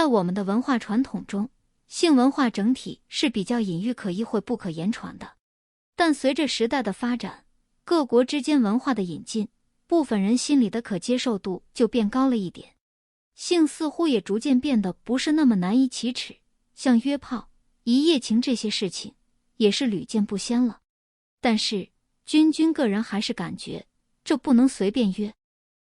在我们的文化传统中，性文化整体是比较隐喻可意会不可言传的。但随着时代的发展，各国之间文化的引进，部分人心里的可接受度就变高了一点，性似乎也逐渐变得不是那么难以启齿，像约炮、一夜情这些事情也是屡见不鲜了。但是君个人还是感觉这不能随便约。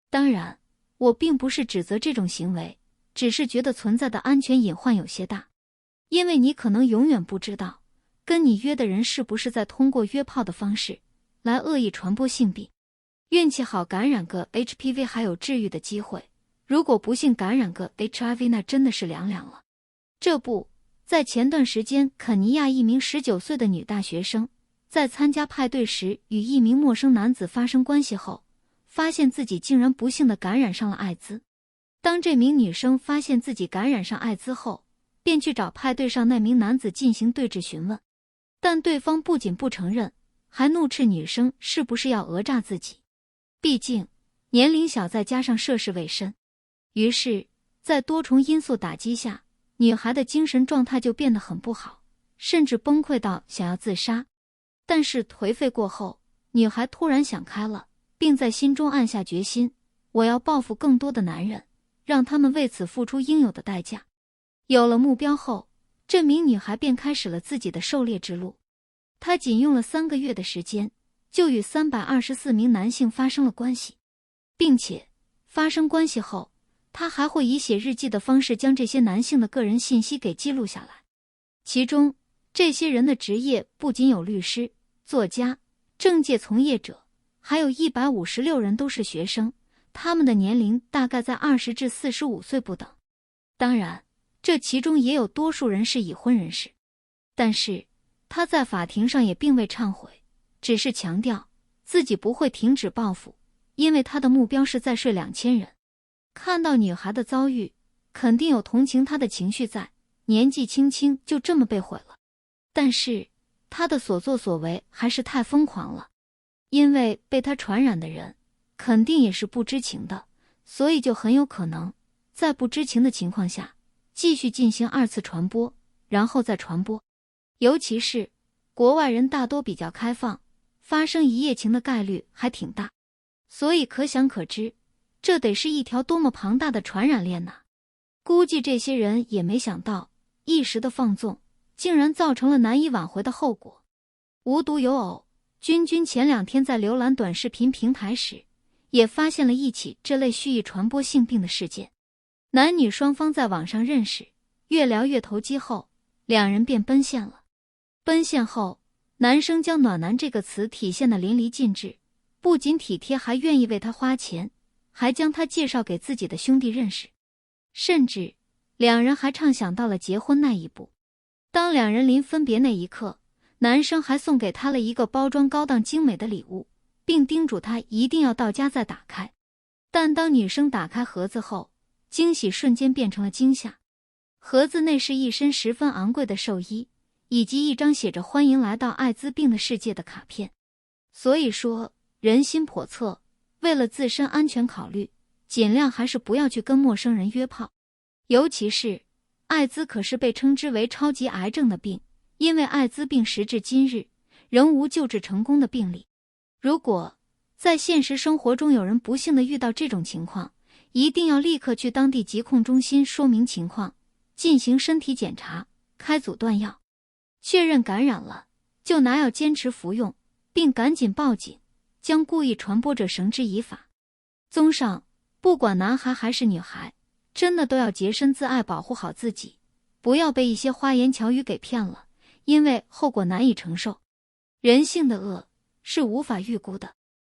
当然，我并不是指责这种行为，只是觉得存在的安全隐患有些大。因为你可能永远不知道跟你约的人是不是在通过约炮的方式来恶意传播性病。运气好感染个 HPV 还有治愈的机会，如果不幸感染个 HIV 那真的是凉凉了。这不，在前段时间肯尼亚一名19岁的女大学生在参加派对时与一名陌生男子发生关系后，发现自己竟然不幸地感染上了艾滋。当这名女生发现自己感染上艾滋后，便去找派对上那名男子进行对质询问，但对方不仅不承认，还怒斥女生是不是要讹诈自己。毕竟年龄小再加上涉世未深，于是在多重因素打击下，女孩的精神状态就变得很不好，甚至崩溃到想要自杀。但是颓废过后，女孩突然想开了，并在心中暗下决心，我要报复更多的男人，让他们为此付出应有的代价。有了目标后，这名女孩便开始了自己的狩猎之路。她仅用了3个月的时间，就与324名男性发生了关系，并且发生关系后，她还会以写日记的方式将这些男性的个人信息给记录下来。其中，这些人的职业不仅有律师、作家、政界从业者，还有156人都是学生，他们的年龄大概在20至45岁不等。当然，这其中也有多数人是已婚人士。但是他在法庭上也并未忏悔，只是强调自己不会停止报复，因为他的目标是再睡2000人。看到女孩的遭遇，肯定有同情她的情绪在，年纪轻轻就这么被毁了。但是他的所作所为还是太疯狂了，因为被他传染的人肯定也是不知情的，所以就很有可能在不知情的情况下继续进行2次传播，然后再传播。尤其是国外人大多比较开放，发生一夜情的概率还挺大，所以可想可知，这得是一条多么庞大的传染链呐！估计这些人也没想到，一时的放纵竟然造成了难以挽回的后果。无独有偶，君前2天在浏览短视频平台时，也发现了一起这类蓄意传播性病的事件。男女双方在网上认识，越聊越投机后，2人便奔现了。奔现后，男生将暖男这个词体现得淋漓尽致，不仅体贴，还愿意为他花钱，还将他介绍给自己的兄弟认识，甚至2人还畅想到了结婚那一步。当2人临分别那一刻，男生还送给他了一个包装高档精美的礼物，并叮嘱他一定要到家再打开。但当女生打开盒子后，惊喜瞬间变成了惊吓。盒子内是一身十分昂贵的寿衣，以及一张写着欢迎来到艾滋病的世界的卡片。所以说，人心叵测，为了自身安全考虑，尽量还是不要去跟陌生人约炮。尤其是艾滋可是被称之为超级癌症的病，因为艾滋病时至今日仍无救治成功的病例。如果在现实生活中有人不幸地遇到这种情况，一定要立刻去当地疾控中心说明情况，进行身体检查，开阻断药，确认感染了就拿药坚持服用，并赶紧报警，将故意传播者绳之以法。综上，不管男孩还是女孩，真的都要洁身自爱，保护好自己，不要被一些花言巧语给骗了，因为后果难以承受。人性的恶是无法预估的。